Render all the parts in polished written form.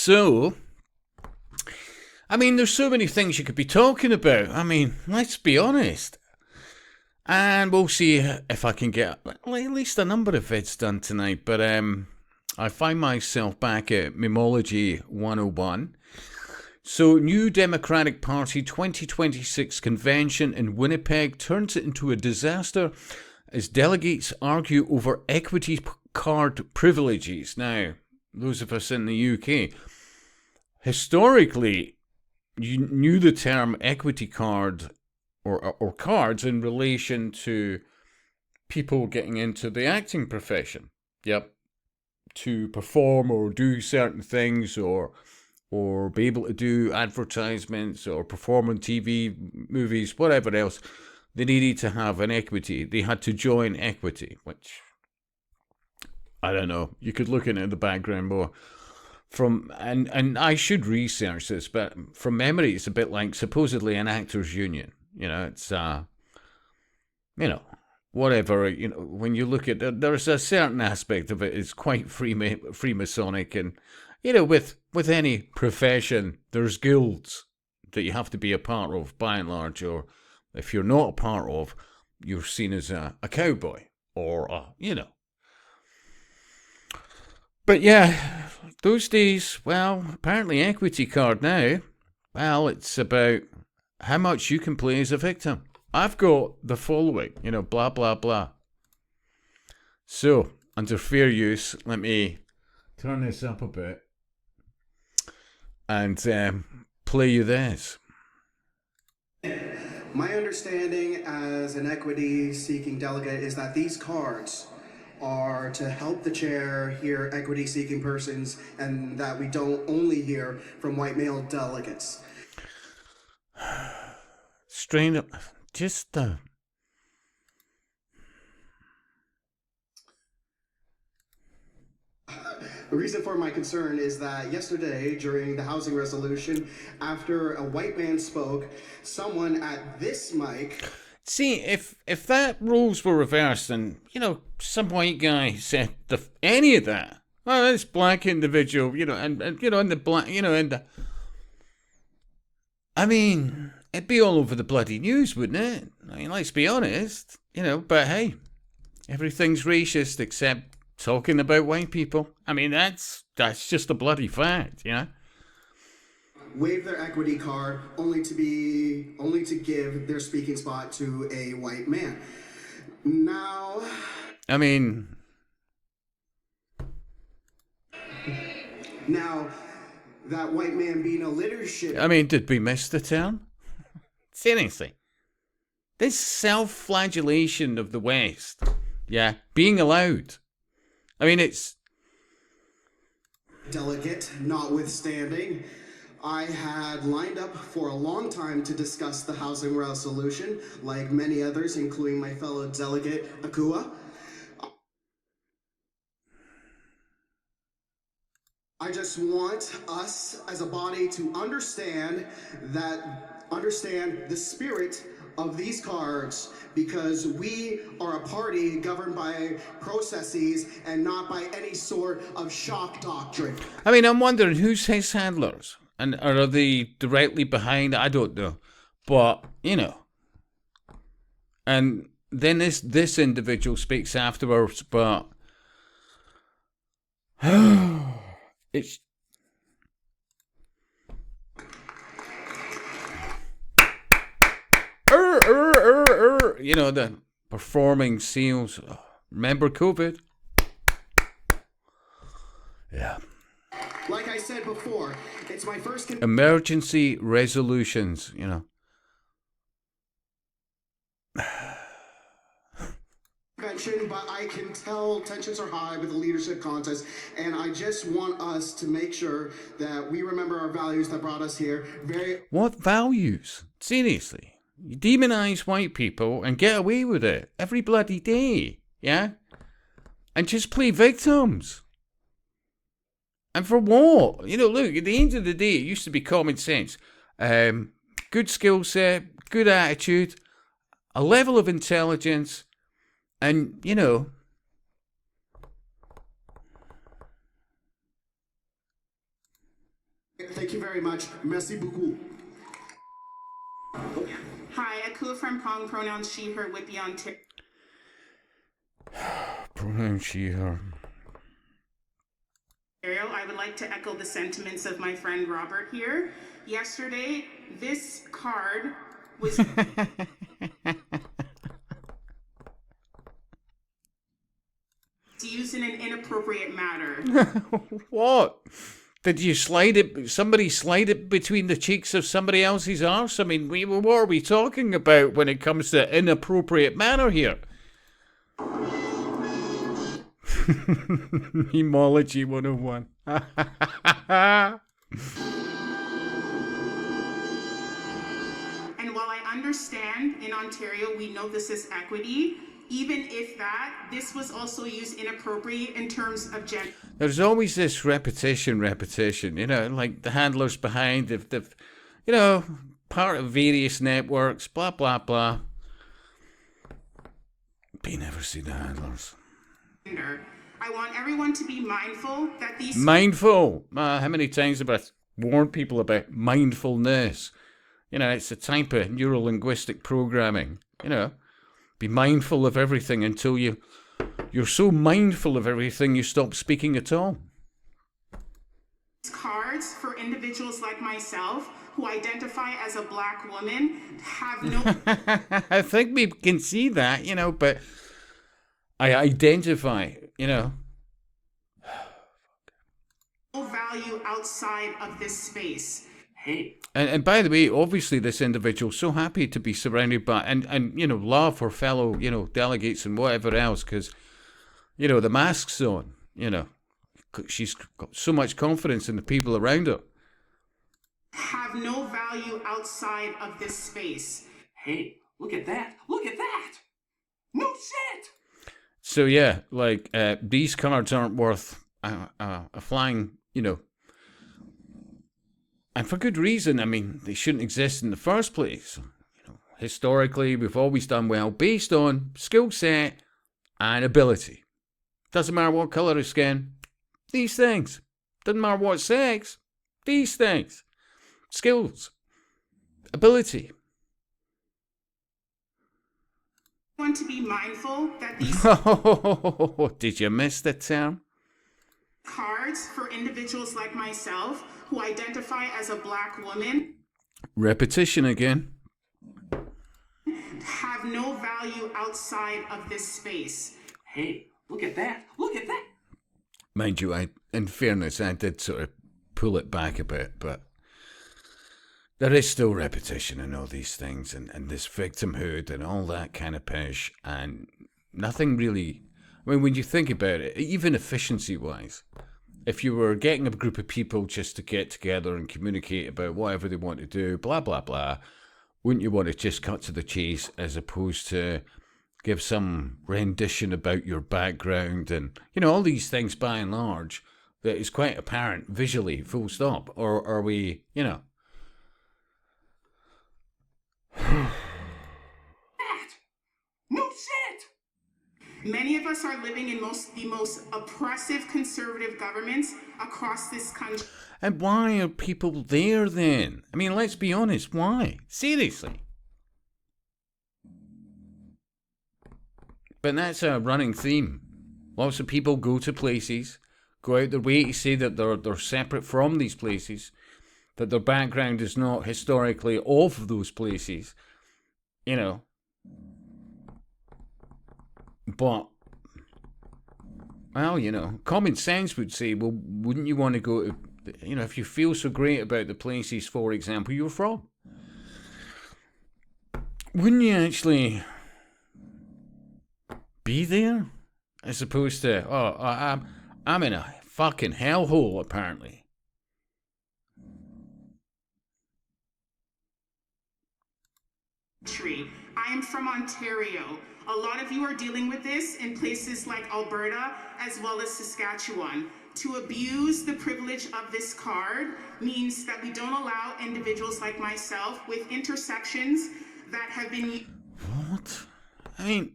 So, I mean, there's so many things you could be talking about. I mean, let's be honest. And we'll see if I can get at least a number of vids done tonight. But I find myself back at Memology 101. So, New Democratic Party 2026 convention in Winnipeg turns it into a disaster as delegates argue over equity card privileges. Now, those of us in the UK, historically, you knew the term equity card or cards in relation to people getting into the acting profession. Yep. To perform or do certain things or be able to do advertisements or perform on TV, movies, whatever else, they needed to have an equity. They had to join equity, which, I don't know, you could look into the background more. And I should research this, but from memory, it's a bit like supposedly an actors' union. It's, whatever, when you look at it, there's a certain aspect of it, it's quite Freemasonic. And, with any profession, there's guilds that you have to be a part of, by and large, or if you're not a part of, you're seen as a cowboy, or, But yeah, those days, well, apparently equity card now, well, it's about how much you can play as a victim. I've got the following, blah, blah, blah. So, under fair use, let me turn this up a bit and play you this. My understanding as an equity-seeking delegate is that these cards are to help the chair hear equity-seeking persons and that we don't only hear from white male delegates. Strain up, just The reason for my concern is that yesterday, during the housing resolution, after a white man spoke, someone at this mic... See, if that rules were reversed and, some white guy said any of that, well, this black individual, and the black, and the... I mean, it'd be all over the bloody news, wouldn't it? I mean, let's be honest, but hey, everything's racist except talking about white people. I mean, that's just a bloody fact, waive their equity card only to give their speaking spot to a white man. Now, I mean, that white man being a leadership... I mean, did we miss the term? Seriously. This self-flagellation of the West, being allowed. I mean, it's... Delegate notwithstanding, I had lined up for a long time to discuss the housing resolution, like many others, including my fellow delegate, Akua. I just want us as a body to understand the spirit of these cards, because we are a party governed by processes and not by any sort of shock doctrine. I mean, I'm wondering who's his handlers, and are they directly behind? I don't know, but and then this individual speaks afterwards, but it's... the performing seals. Remember COVID? Yeah. Like I said before, it's my first... Emergency resolutions, convention, but I can tell tensions are high with the leadership contest, and I just want us to make sure that we remember our values that brought us here. What values? Seriously. You demonize white people and get away with it every bloody day, yeah? And just play victims. And for what? Look, at the end of the day, it used to be common sense. Good skill set, good attitude, a level of intelligence, and, Thank you very much. Merci beaucoup. Hi, Akua from Pong, pronouns she, her, Whitby, Ontario. Pronoun she, her. I would like to echo the sentiments of my friend Robert here. Yesterday, this card was used in an inappropriate manner. What? Did you slide it? Somebody slide it between the cheeks of somebody else's arse? I mean, what are we talking about when it comes to inappropriate manner here? Hemology 101. And while I understand in Ontario we know this is equity, even if that, this was also used inappropriate in terms of gender. There's always this repetition, you know, like the handlers behind, the you know, part of various networks, blah, blah, blah. But you never see the handlers. I want everyone to be mindful that these... Mindful! How many times have I warned people about mindfulness? You know, it's a type of neuro-linguistic programming, you know. Be mindful of everything until you're so mindful of everything you stop speaking at all. Cards for individuals like myself who identify as a black woman have no... I think we can see that, you know, but I identify, you know. no value outside of this space. Hey. And by the way, obviously this individual's so happy to be surrounded by, and you know, love her fellow, you know, delegates and whatever else, because, you know, the mask's on, you know. She's got so much confidence in the people around her. Have no value outside of this space. Hey, look at that. Look at that. No shit. So yeah, like, these cards aren't worth a flying, you know. And for good reason. I mean, they shouldn't exist in the first place. You know, historically, we've always done well based on skill set and ability. Doesn't matter what colour of skin, these things. Doesn't matter what sex, these things. Skills, ability. I want to be mindful that these Did you miss the term? cards for individuals like myself who identify as a black woman Repetition again. have no value outside of this space. Hey, look at that. Look at that. Mind you, in fairness, I did sort of pull it back a bit, but there is still repetition in all these things, and this victimhood and all that kind of pish, and nothing really... I mean, when you think about it, even efficiency-wise, if you were getting a group of people just to get together and communicate about whatever they want to do, blah, blah, blah, wouldn't you want to just cut to the chase as opposed to give some rendition about your background and, you know, all these things by and large that is quite apparent visually, full stop? Or are we, you know... That. No shit. Many of us are living in the most oppressive conservative governments across this country. And why are people there then? I mean, let's be honest, why? Seriously. But that's a running theme. Lots of people go to places, go out their way to say that they're separate from these places, that their background is not historically of those places, you know. But, well, you know, common sense would say, well, wouldn't you want to go to, you know, if you feel so great about the places, for example, you're from, wouldn't you actually be there? As opposed to, oh, I'm in a fucking hellhole, apparently. I am from Ontario. A lot of you are dealing with this in places like Alberta as well as Saskatchewan. To abuse the privilege of this card means that we don't allow individuals like myself with intersections that have been... What? I mean,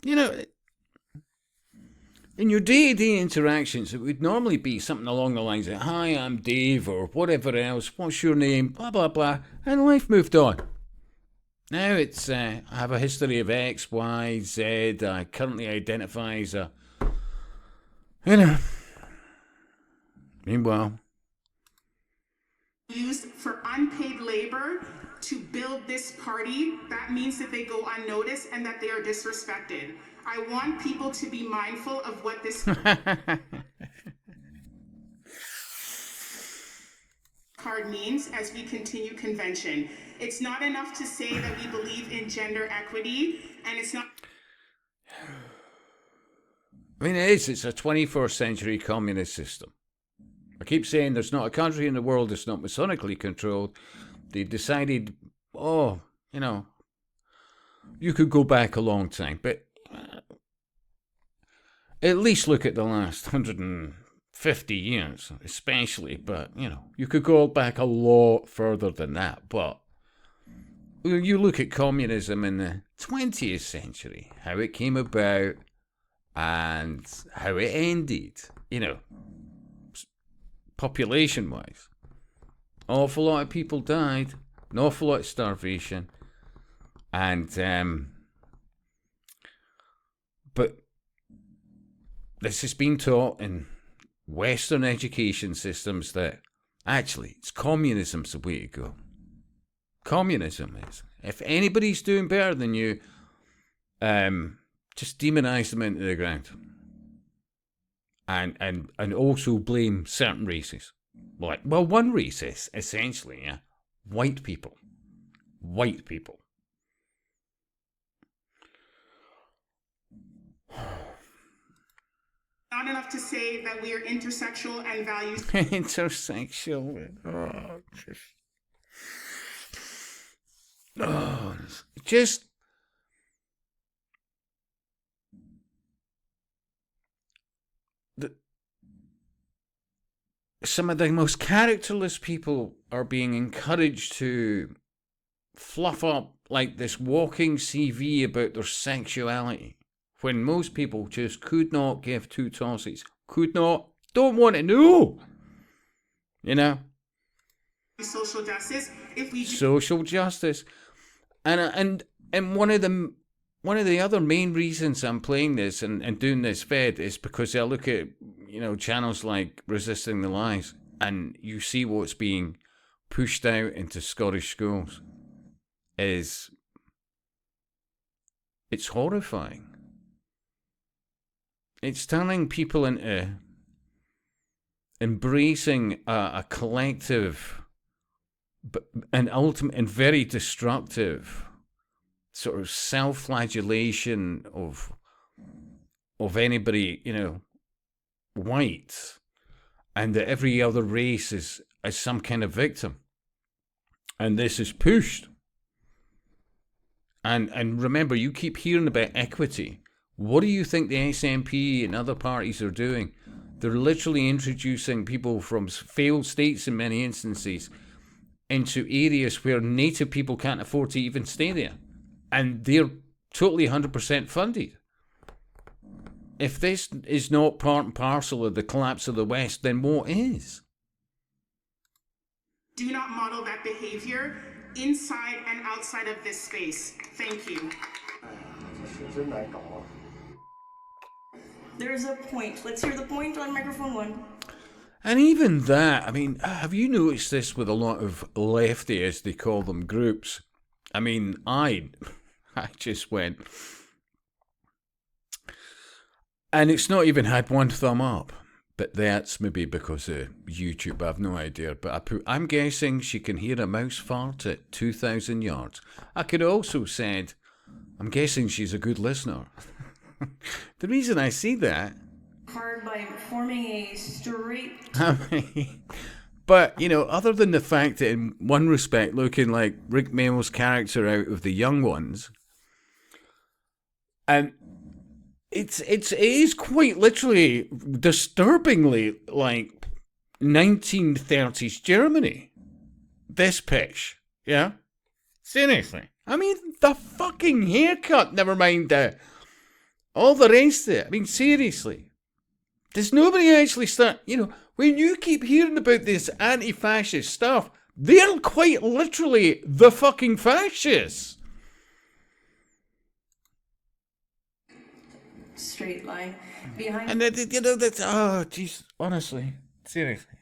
you know, in your day-to-day interactions, it would normally be something along the lines of, hi, I'm Dave, or whatever else, what's your name, blah, blah, blah, and life moved on. Now it's, I have a history of X, Y, Z, I currently identify as a, meanwhile. Used for unpaid labor to build this party, that means that they go unnoticed and that they are disrespected. I want people to be mindful of what this card means as we continue convention. It's not enough to say that we believe in gender equity, and it's not... I mean, it's a 21st century communist system. I keep saying there's not a country in the world that's not Masonically controlled. They've decided, you could go back a long time, but at least look at the last 150 years, especially, but, you could go back a lot further than that, but you look at communism in the 20th century, how it came about and how it ended, population-wise. An awful lot of people died, an awful lot of starvation, and, but this has been taught in Western education systems that actually it's communism's the way to go. Communism is. If anybody's doing better than you, just demonize them into the ground. And also blame certain races. One race is essentially, white people. White people. Not enough to say that we are intersexual and values... Intersexual. Just... Some of the most characterless people are being encouraged to fluff up like this walking CV about their sexuality, when most people just could not give two tosses, don't want to know, Social justice. If we social justice, and one of the other main reasons I'm playing this and doing this fed is because I look at channels like Resisting the Lies, and you see what's being pushed out into Scottish schools. It's horrifying. It's turning people into embracing a collective and ultimate and very destructive sort of self-flagellation of anybody, white, and that every other race is some kind of victim. And this is pushed. And remember, you keep hearing about equity. What do you think the SNP and other parties are doing? They're literally introducing people from failed states in many instances into areas where native people can't afford to even stay there. And they're totally 100% funded. If this is not part and parcel of the collapse of the West, then what is? Do not model that behavior inside and outside of this space. Thank you. There's a point. Let's hear the point on microphone 1. And even that, I mean, have you noticed this with a lot of lefty, as they call them, groups? I mean, I just went... And it's not even had one thumb up. But that's maybe because of YouTube, I have no idea. But I'm guessing she can hear a mouse fart at 2,000 yards. I could also said, I'm guessing she's a good listener. The reason I see that... Hard by forming a straight... But, other than the fact that in one respect, looking like Rick Mayall's character out of The Young Ones, and it is quite literally, disturbingly like 1930s Germany. This pitch, yeah? Seriously. I mean, the fucking haircut, never mind all the rest of it. I mean, seriously. Does nobody actually start, when you keep hearing about this anti-fascist stuff, they're quite literally the fucking fascists. Straight line. Behind. And that's, oh, jeez, honestly, seriously.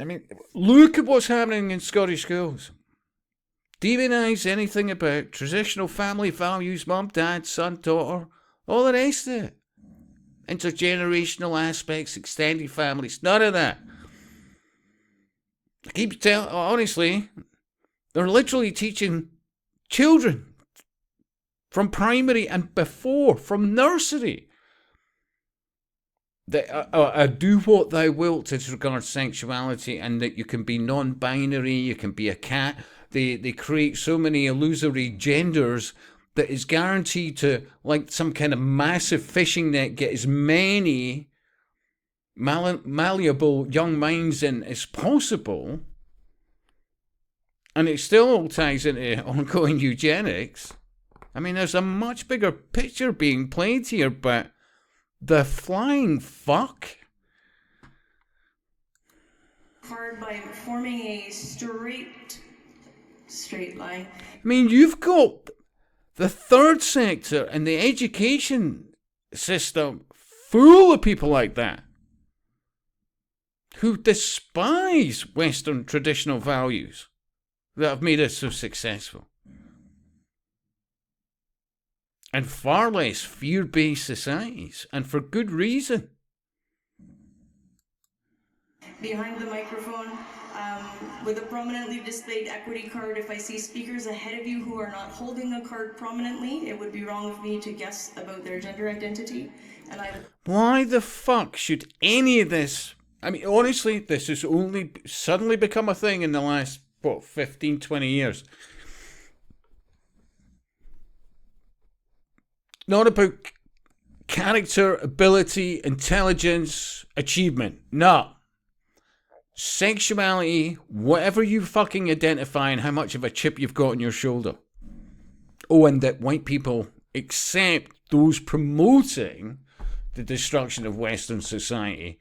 I mean, look at what's happening in Scottish schools. Demonise anything about traditional family values, mum, dad, son, daughter, all the rest of it. Intergenerational aspects, extended families, none of that. I keep telling, honestly, they're literally teaching children from primary and before, from nursery, that do what thou wilt as regards sexuality, and that you can be non-binary, you can be a cat. They create so many illusory genders that is guaranteed to, like some kind of massive fishing net, get as many malleable young minds in as possible. And it still ties into ongoing eugenics. I mean, there's a much bigger picture being played here, but the flying fuck. Hard by forming a straight line. I mean, you've got the third sector and the education system full of people like that who despise Western traditional values that have made us so successful. And far less fear-based societies, and for good reason. Behind the microphone, with a prominently displayed equity card, if I see speakers ahead of you who are not holding a card prominently, it would be wrong of me to guess about their gender identity. And why the fuck should any of this... I mean, honestly, this has only suddenly become a thing in the last, 15, 20 years. Not about character, ability, intelligence, achievement. No. Sexuality, whatever you fucking identify, and how much of a chip you've got on your shoulder. Oh, and that white people accept those promoting the destruction of Western society.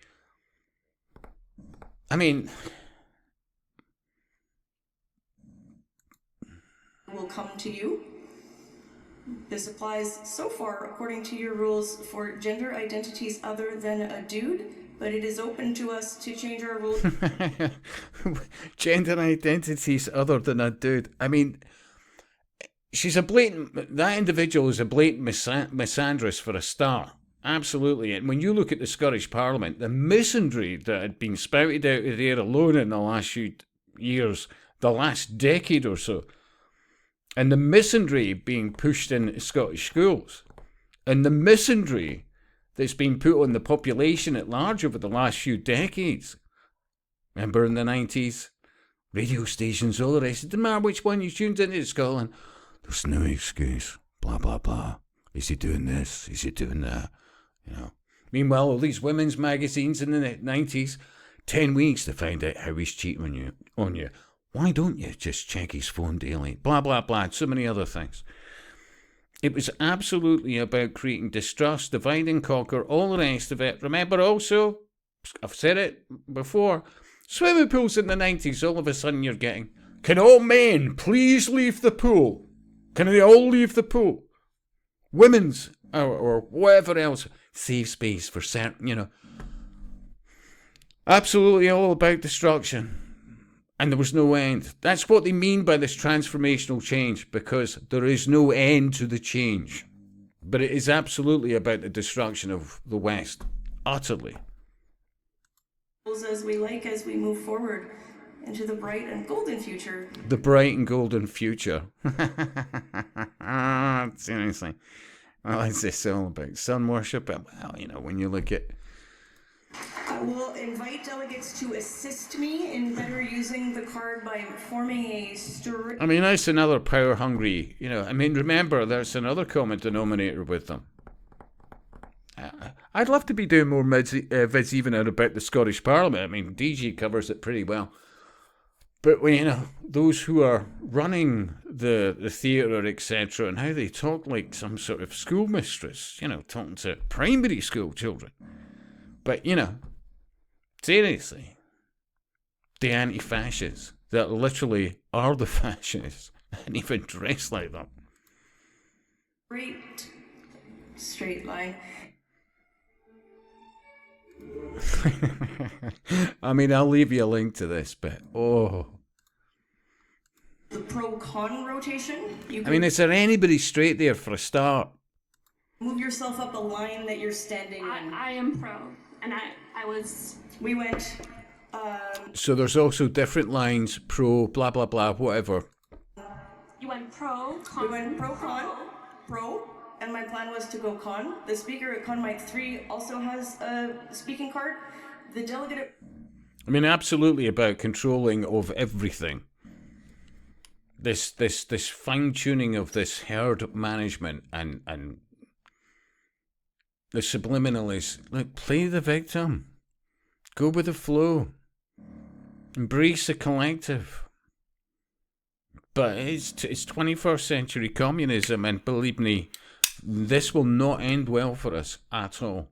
I mean... will come to you. This applies so far, according to your rules, for gender identities other than a dude, but it is open to us to change our rules. Gender identities other than a dude. I mean, that individual is a blatant misandrist for a start. Absolutely. And when you look at the Scottish Parliament, the misandry that had been spouted out of there alone in the last few years, the last decade or so, and the misandry being pushed in Scottish schools, and the misandry that's been put on the population at large over the last few decades. Remember in the 90s, radio stations, all the rest, it didn't matter which one you tuned into Scotland, there's no excuse, blah, blah, blah. Is he doing this? Is he doing that? Meanwhile, all these women's magazines in the 90s, 10 weeks to find out how he's cheating on you. Why don't you just check his phone daily? Blah, blah, blah, and so many other things. It was absolutely about creating distrust, divide and conquer, all the rest of it. Remember also, I've said it before, swimming pools in the 90s, all of a sudden you're getting, can all men please leave the pool? Can they all leave the pool? Women's, or whatever else, safe space for certain, Absolutely all about destruction. And there was no end. That's what they mean by this transformational change, because there is no end to the change. But it is absolutely about the destruction of the West. Utterly. As we we move forward into the bright and golden future. The bright and golden future. Seriously. Well, is this all about sun worship? Well, when you look at... I will invite delegates to assist me in better using the card by forming a I mean, that's another power-hungry, remember, there's another common denominator with them. I'd love to be doing more vids even about the Scottish Parliament. I mean, DG covers it pretty well. But, those who are running the theatre, etc., and how they talk like some sort of schoolmistress, talking to primary school children. But, you know, seriously, the anti-fascists that literally are the fascists and even dress like them. Great straight line. I mean, I'll leave you a link to this, but oh. The pro-con rotation. You I can mean, is there anybody straight there for a start? move yourself up a line that you're standing in. I am pro, and I was. We went. So there's also different lines, pro, blah, blah, blah, whatever. You went pro, con. We went pro, and my plan was to go con. The speaker at Con Mic 3 also has a speaking card. The delegate. I mean, absolutely about controlling of everything. This fine-tuning of this herd management and the subliminal is, look, play the victim. Go with the flow. Embrace the collective. But it's 21st century communism, and believe me, this will not end well for us at all.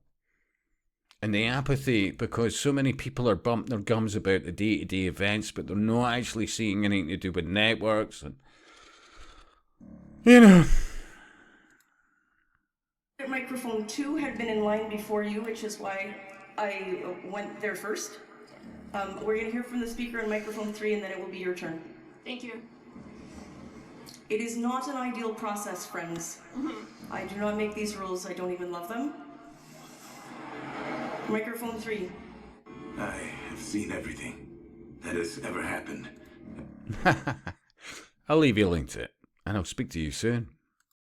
And the apathy, because so many people are bumping their gums about the day-to-day events, but they're not actually seeing anything to do with networks. And, you know. Microphone 2 had been in line before you, which is why I went there first. We're going to hear from the speaker on microphone 3, and then it will be your turn. Thank you. It is not an ideal process, friends. I do not make these rules. I don't even love them. Microphone 3. I have seen everything that has ever happened. I'll leave you a link to it, and I'll speak to you soon.